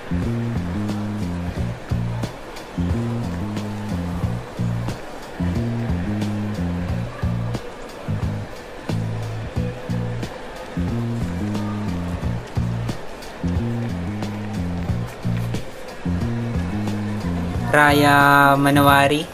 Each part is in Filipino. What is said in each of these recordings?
Raya Manawari.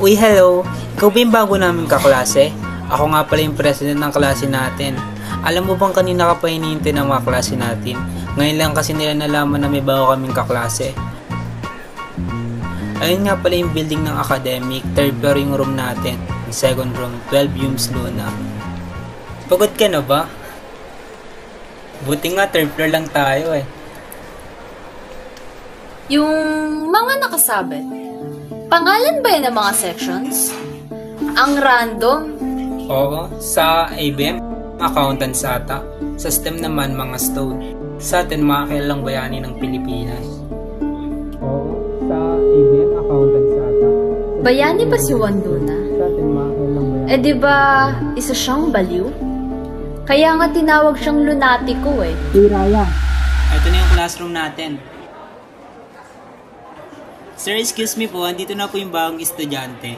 Uy, hello! Ikaw ba yung bago namin kaklase? Ako nga pala yung president ng klase natin. Alam mo bang kanina ka pa hinihintay ng mga klase natin? Ngayon lang kasi nila nalaman na may bago kaming kaklase. Ayun nga pala yung building ng academic, third floor yung room natin. Second room, 12 Humes Luna. Pagod ka na ba? Buti nga third floor lang tayo eh. Yung mga nakasabit, pangalan ba yan ng mga sections? Ang random. Oo, sa ABM, accountants ata. Sa STEM naman, mga stone. Sa atin, mga kilalang bayani ng Pilipinas. Oo, sa ABM, accountants ata. Bayani ba si Juan Luna? Sa atin, mga kilalang bayani. Eh di ba isa siyang baliw? Kaya nga tinawag siyang lunatiko eh. Hey, Raya. Ito na yung classroom natin. Sir, excuse me po, andito na po yung bagong estudyante.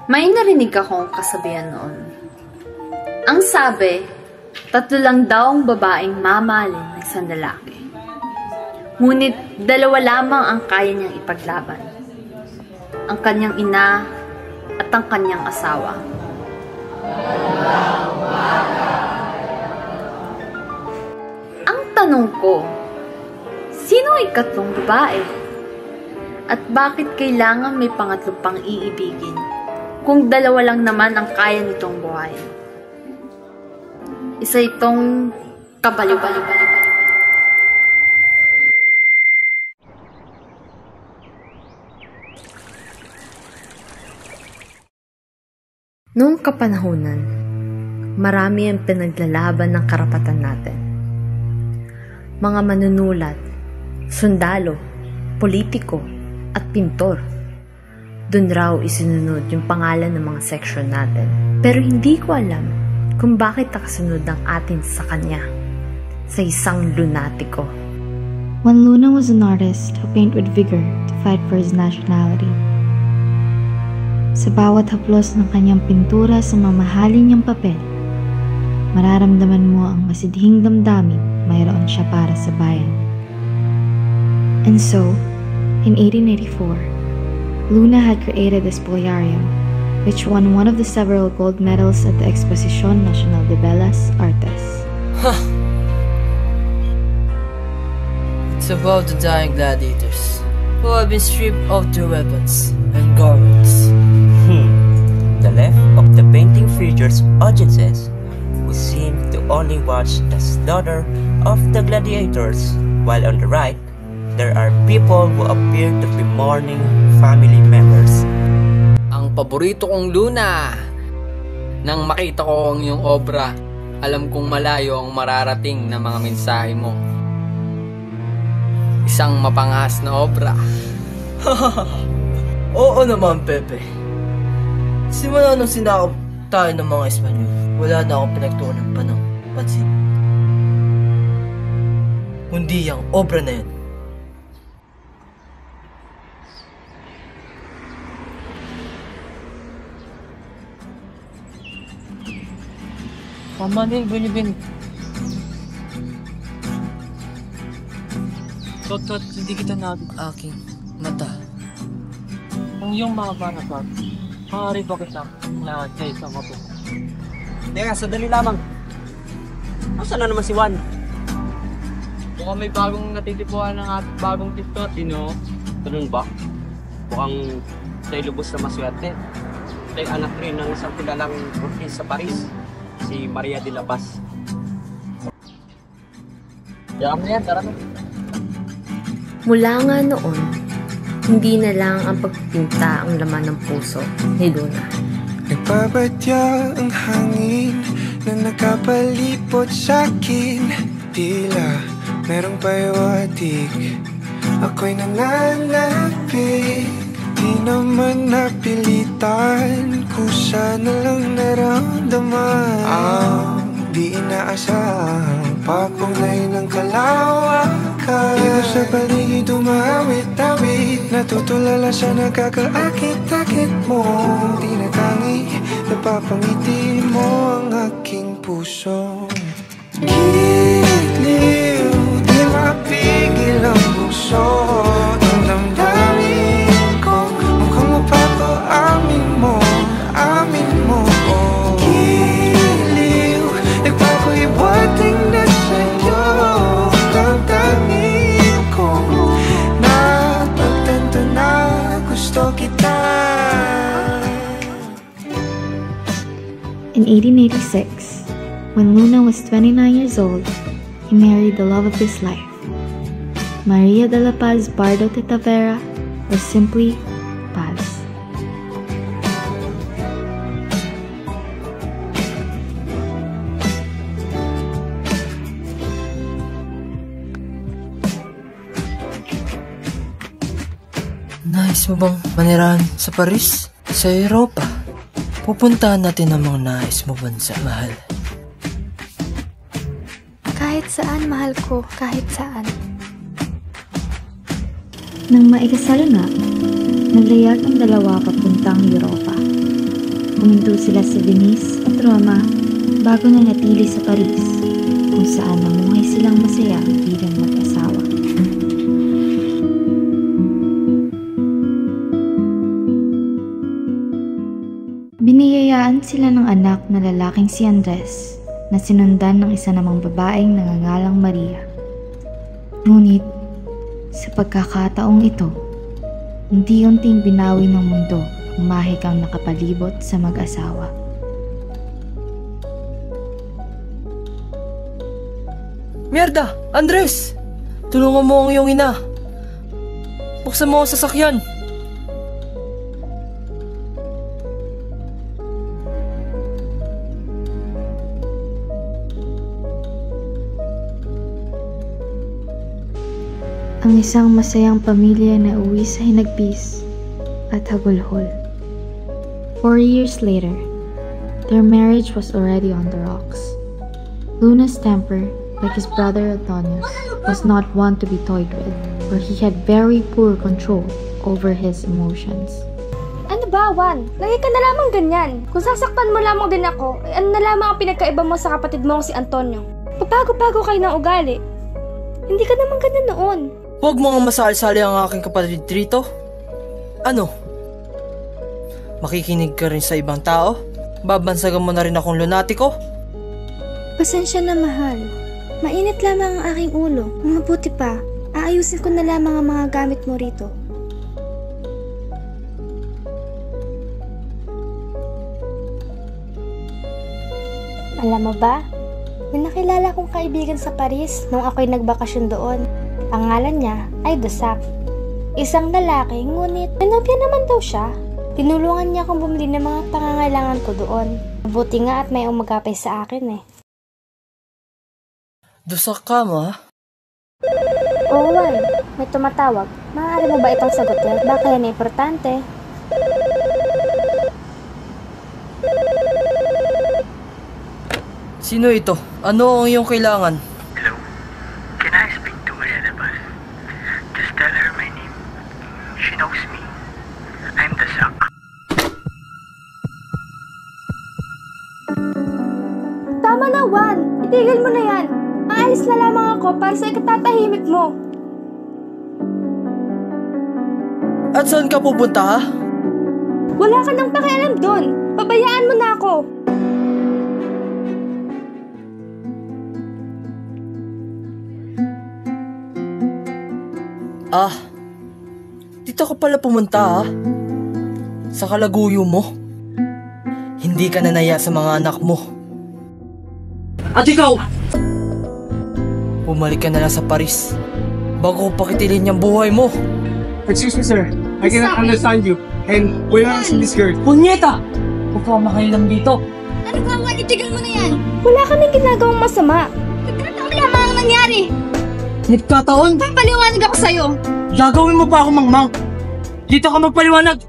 May narinig akong kasabihan noon. Ang sabi, 3 lang daw ang babaeng mamahalin ng isang lalaki. Ngunit 2 lamang ang kaya niyang ipaglaban. Ang kanyang ina at ang kanyang asawa. Ang tanong ko, sino ang ikatlong babae? At bakit kailangan may pangatlo pang iibigin kung 2 lang naman ang kaya nitong buhayin? Isa itong kabaliw-baliw. Noong kapanahunan, marami ang pinaglalaban ng karapatan natin. Mga manunulat, sundalo, politiko, at pintor. Doon raw isinunod yung pangalan ng mga section natin. Pero hindi ko alam kung bakit nakasunod ang atin sa kanya, sa isang lunatiko. Juan Luna was an artist who painted with vigor to fight for his nationality. Sa bawat haplos ng kanyang pintura sa mamahalin niyang papel, mararamdaman mo ang masidhing damdaming mayroon siya para sa bayan. And so, in 1884, Luna had created the Spoliarium, which won one of the several gold medals at the Exposición Nacional de Bellas Artes. It's about the dying gladiators, who have been stripped of their weapons and garments. The left of the painting features audiences who seem to only watch the slaughter of the gladiators, while on the right, there are people who appear to be mourning family members. Ang paborito kong Luna! Nang makita ko ang iyong obra, alam kong malayo ang mararating na mga mensahe mo. Isang mapanghas na obra. Oo naman, Pepe. Simula nung sinakop tayo ng mga Espanyol, wala na akong pinagtuunan pa ng pansin. Kundi ang obra na yan. Pamanin, binibin. Tot, hindi kita nabig aking mata. Ang iyong mga panapag, maaari ba kita na sa isang mato? Teka, sadali lamang. Asa na naman si Juan? Mukhang may bagong natitipuan ng ating bagong tiktot, no? Ganun ba? Mukhang sa'yo lubos na maswerte. Sa'yo anak rin ng isang kilalang artist sa Paris, si Maria de la Paz. Yaman na yan, tara na. Mula nga noon, hindi na lang ang pagpinta ang laman ng puso ni Luna. Nagbabadya ang hangin na nakapalipot sa'kin. Tila merong payawatig, ako'y nananapig. Di naman napilitan, kusa na lang naramdaman. Ang di inaasahang papunay ng kalawa. sa paligid umawit-awit. Natutulala sa nakakaakit-akit mo. Tinatangi, napapangiti mo ang aking puso. Giliw, di mapigil ang puso. Ang damdamin ko, mukhang mapapaamin mo, amin mo. Giliw, nagpapahiwating na sa'yo. Damdamin ko, napagtanto na gusto kita. In 1886, when Luna was 29 years old, he married the love of his life, Maria de la Paz Bardo de Tavera, or simply Paz. Nais mo bang manirahan sa Paris? Sa Europa? Pupuntahan natin ang mga nais mo bansa, mahal. Kahit saan, mahal ko. Kahit saan. Nang maikasal na, naglayag ang dalawa papuntang Europa. Pumunto sila sa Venice at Roma bago nanatili sa Paris, kung saan namuhay silang masaya bilang mag-asawa. Biniyayaan sila ng anak na lalaking si Andres na sinundan ng isa namang babaeng nangangalang Maria. Ngunit, sa pagkakataong ito, unti-unting binawi ng mundo ang mahikang nakapalibot sa mag-asawa. Mierda! Andres! Tulungan mo ang iyong ina! Buksan mo ang sasakyan! Ang isang masayang pamilya na uwi sa hinagpis at hagulhol. 4 years later, their marriage was already on the rocks. Luna's temper, like his brother Antonius, was not one to be toyed with, for he had very poor control over his emotions. Ano ba, Juan? Lagi ka na lamang ganyan. Kung sasaktan mo lamang din ako, ano na lamang ang pinagkaiba mo sa kapatid mo si Antonio? Papago-pago kayo ng ugali. Hindi ka naman ganun noon. Huwag mo nga masali-sali ang aking kapatid rito. Ano? Makikinig ka rin sa ibang tao? Babansagan mo na rin akong lunatiko? Pasensya na, mahal. Mainit lamang ang aking ulo. Mabuti pa, aayusin ko na lamang ang mga gamit mo rito. Alam mo ba, may nakilala kong kaibigan sa Paris nung ako'y nagbakasyon doon. Ang ngalan niya ay Dusac. Isang lalaki, ngunit nanobya naman daw siya. Tinulungan niya akong bumili ng mga pangangailangan ko doon. Mabuti nga at may umagapay sa akin eh. Dusac ka mo, ha? Oo, Juan. May tumatawag. Maaari mo ba itong sagutin? Baka yan importante. Sino ito? Ano ang iyong kailangan? Hello? Can I speak to Maria de Paz? Just tell her my name. She knows me. I'm Dusac. Tama na, Juan. Itigil mo na yan. Aalis na lamang ako para sa ikatatahimik mo. At saan ka pupunta, ha? Wala ka nang pakialam doon. Pabayaan mo na ako. Ah, dito ka pala pumunta, ha? Sa kalaguyo mo. Hindi ka nanaya sa mga anak mo. At ikaw! Bumalik ka na lang sa Paris bago ko pakitilin yung buhay mo. Excuse me, sir. I cannot understand you. And we're not in this girl. Punyeta! Pupama kayo lang dito. Ano ka, Juan? Itigil mo na yan. Wala kaming ginagawang masama. Nagkataon lamang ang nangyari. Nagkataon? Papaliwanag ako sa'yo. Gagawin mo pa ako mangmang. Dito ka magpaliwanag.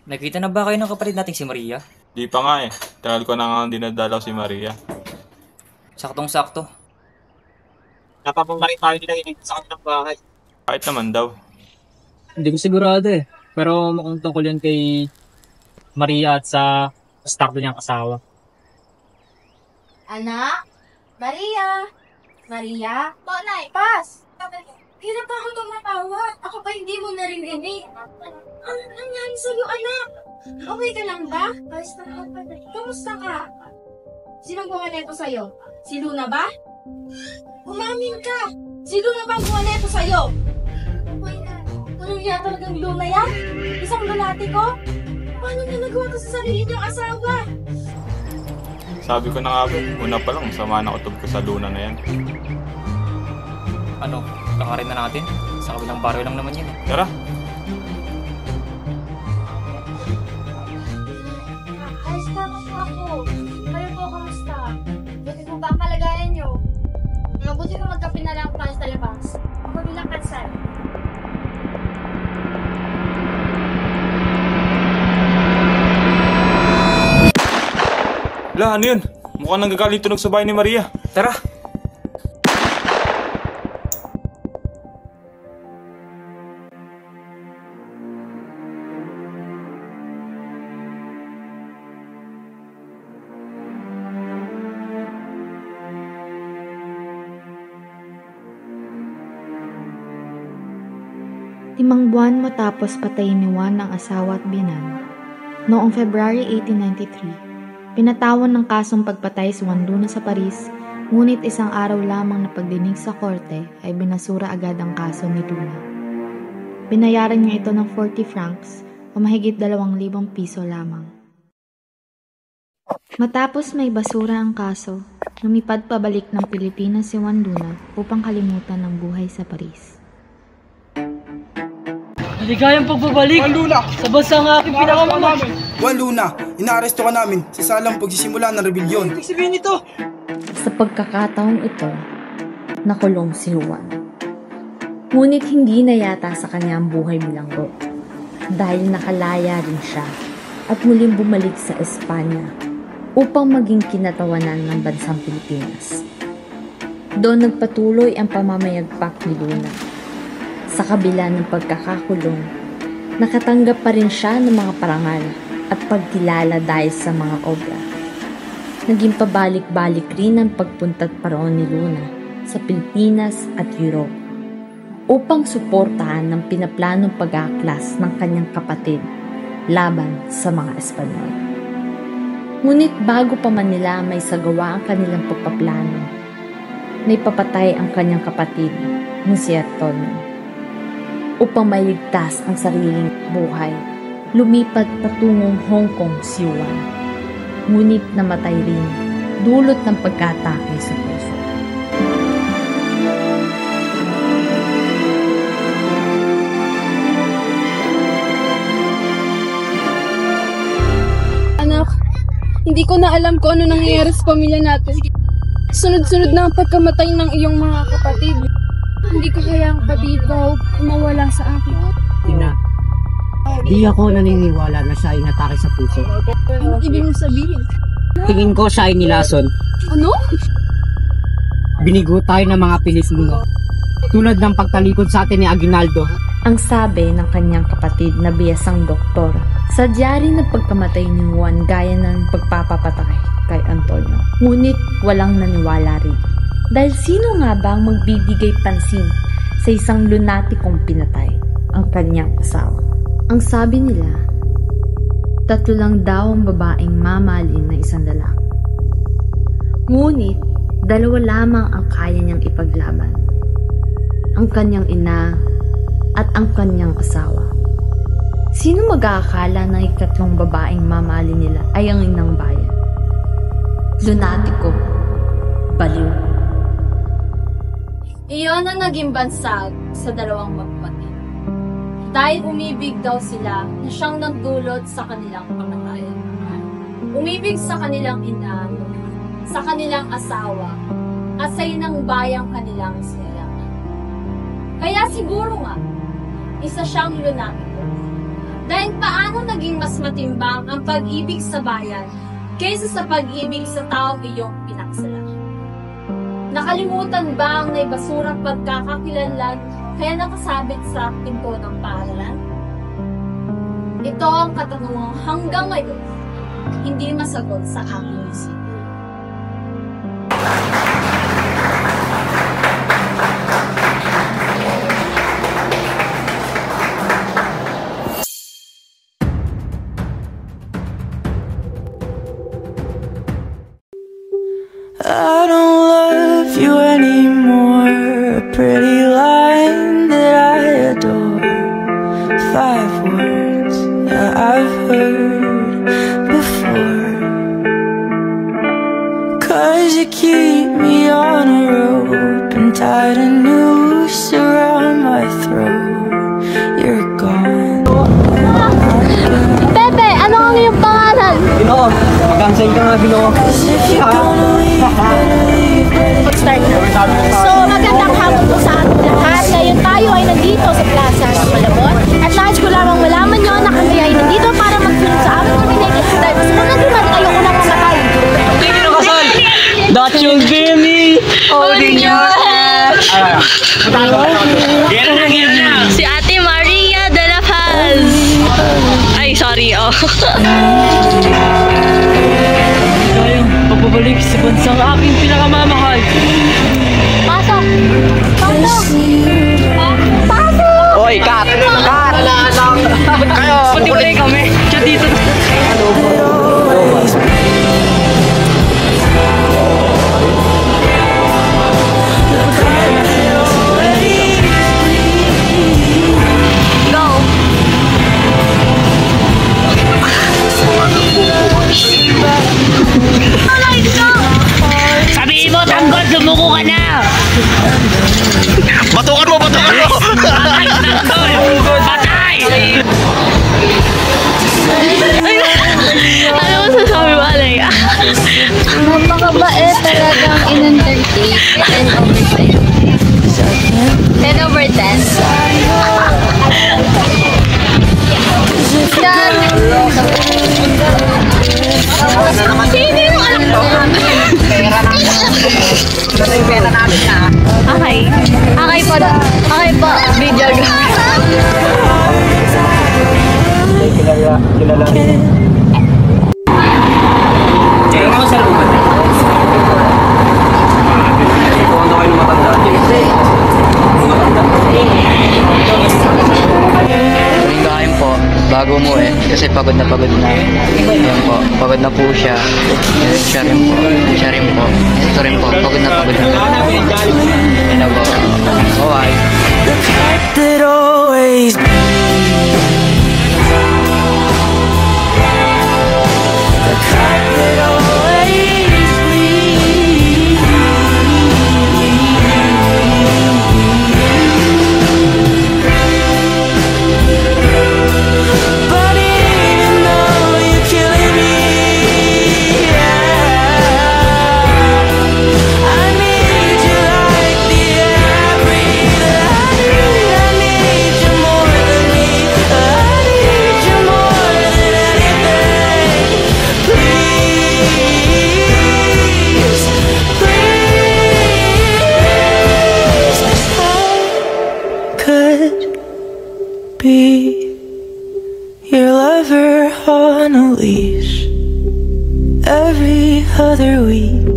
Nakita na ba kayo ng kapatid nating si Maria? Di pa nga eh. Tagal ko na nga dinadalaw si Maria. Saktong-sakto. Napapamarin tayo nila inig sa kanilang bahay. Kahit naman daw. Hindi ko sigurado eh. Pero mukhang tungkol yan kay Maria at sa stock niyang asawa. Anak? Maria? Maria? Nay, pas! Hindi na pa ako tumatawag. Ako pa hindi mo narinig. Ano nangyari sa'yo, anak? Okay ka lang ba? Kamusta ka? Sinong gumaneto sa'yo? Si Luna ba? Umamin ka! Si Luna ba ang gumaneto sa'yo? Anong yan talagang Luna yan? Isang lunati ko? Paano niya nagawa to sa sarili niyang asawa? Sabi ko na nga ba, una pa lang, sama na kutob ko sa Luna na yan. Ano, lakarin na natin? Sa kabilang baryo lang naman yan. Tara! Ayos na ako. Kayo po, kamusta? Buti po ba ang kalagayan niyo? Mabuti ko magkape na lang tayo sa labas. Ako bilang kansal. La, ano yun? Mukhang nanggagaling tunog sa bahay ni Maria. Tara! Limang buwan matapos patayin ni Juan ang asawa at binan, noong February 1893, pinatawan ng kasong pagpatay si Juan Luna sa Paris, ngunit isang araw lamang na pagdinig sa korte ay binasura agad ang kaso ni Luna. Binayaran niya ito ng 40 francs o mahigit 2,000 piso lamang. Matapos may basura ang kaso, lumipad pabalik ng Pilipinas si Juan Luna upang kalimutan ang buhay sa Paris. Maligayang pagbabalik sa bansang aking pinakamamahal. Juan Luna, inaaresto ka namin sa salang pagsisimula ng rebelyon. Ibig sabihin nito? Sa pagkakataong ito, nakulong si Juan. Ngunit hindi na yata sa kanya ang buhay bilanggo dahil nakalaya rin siya at muling bumalik sa Espanya upang maging kinatawanan ng bansang Pilipinas. Doon nagpatuloy ang pamamayagpak ni Luna. Sa kabila ng pagkakakulong, nakatanggap pa rin siya ng mga parangal at pagkilala dahil sa mga obra. Naging pabalik-balik rin ang pagpunta't paroon ni Luna sa Pilipinas at Europe upang suportahan ng pinaplanong pag-aaklas ng kanyang kapatid laban sa mga Espanyol. Ngunit bago pa man nila may sagawa ang kanilang pagpaplano, may papatay ang kanyang kapatid na si Antonio. Upang mailigtas ang sariling buhay, lumipat patungong Hong Kong si Juan. Ngunit namatay rin, dulot ng pagkatake sa puso. Anak, hindi ko na alam kung ano nangyayari sa pamilya natin. Sunod-sunod na ang pagkamatay ng iyong mga kapatid. Hindi ko kayang kapatid ko mawala sa akin. Tina, di ako naniniwala na siya ay natake sa puso. Anong ibig mong sabihin? Tingin ko siya ay nilason. Ano? Binigo tayo ng mga Pilipino. Tulad ng pagtalikod sa atin ni Aguinaldo. Ang sabi ng kanyang kapatid na biyasang doktor, sadya rin ang pagkamatay ni Juan gaya ng pagpapapatay kay Antonio. Ngunit walang naniwala rin. Dahil sino nga ba ang magbibigay pansin sa isang lunatikong pinatay ang kanyang asawa? Ang sabi nila, 3 lang daw ang babaeng mamahalin ng isang lalaki. Ngunit 2 lamang ang kaya niyang ipaglaban. Ang kanyang ina at ang kanyang asawa. Sino mag-aakala ng 3 babaeng mamahalin nila ay ang inang bayan? Lunatiko, baliw. Iyon ang naging bansag sa 2 magpatid. Dahil umibig daw sila na siyang nagdulot sa kanilang kamatayan. Umibig sa kanilang ina, sa kanilang asawa, at sa inang bayang kanilang sinilangan. Kaya siguro nga, isa siyang lunatiko. Dahil paano naging mas matimbang ang pag-ibig sa bayan kaysa sa pag-ibig sa taong iyong pinaksalan? Nakalimutan ba ang naibasurang pagkakakilanlan kaya nakasabit sa pinto ng paaralan? Ito ang katanungang hanggang ngayon hindi masagot sa aking isip. I don't love you anymore. A pretty line that I adore. 5 words that I've heard before. 'Cause you keep me on a rope and tied a noose around my throat. You're gone. Pepe, ano ang iyong pangalan? Ginoo, mag-cancel ka nga, Ginoo. Start na. So, magandang hapon po sa ating lahat. Ngayon tayo ay nandito sa Plaza ng Malabon. At nais ko lamang malaman nyo na kami ay nandito para magsunod sa aming community. Dahil mas mga naman ayoko nang mamatay. Hindi nyo kasal! That you'll be me holding your hand. Si Ate Maria de la Paz. Ay, sorry, oh. Tayong papabalik sa bansang aking pinakamamahal. Pasok! Pasok! Pasok! Oy, cut! Cut! Kayo! Pati ulit kami! Siya dito! Sabihin mo, tanggol, sumuko ka na! Batukan mo! Patay, tanggol! Patay! Ano mo sasabi mo, Alay? Napakabait talagang in-entertain. 10 over 10. 10 over 10. Sino yung anak ko? Pera namin na. Okay. Okay po. Okay po. Videographer. Kilala. Tingnan mo sa loob. Kung ano kayo matanda. Kaming kain po, bago umuwi, kasi pagod na. Ayan po, pagod na po siya. Siya rin po. Ito rin po, pagod na. Ayan na po. Bye. That always be your lover on a leash every other week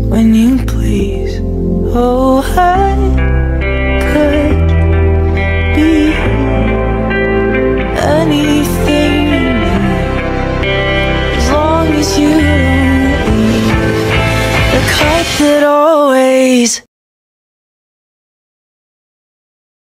when you please. Oh, I could be anything as long as you don't leave the cup that always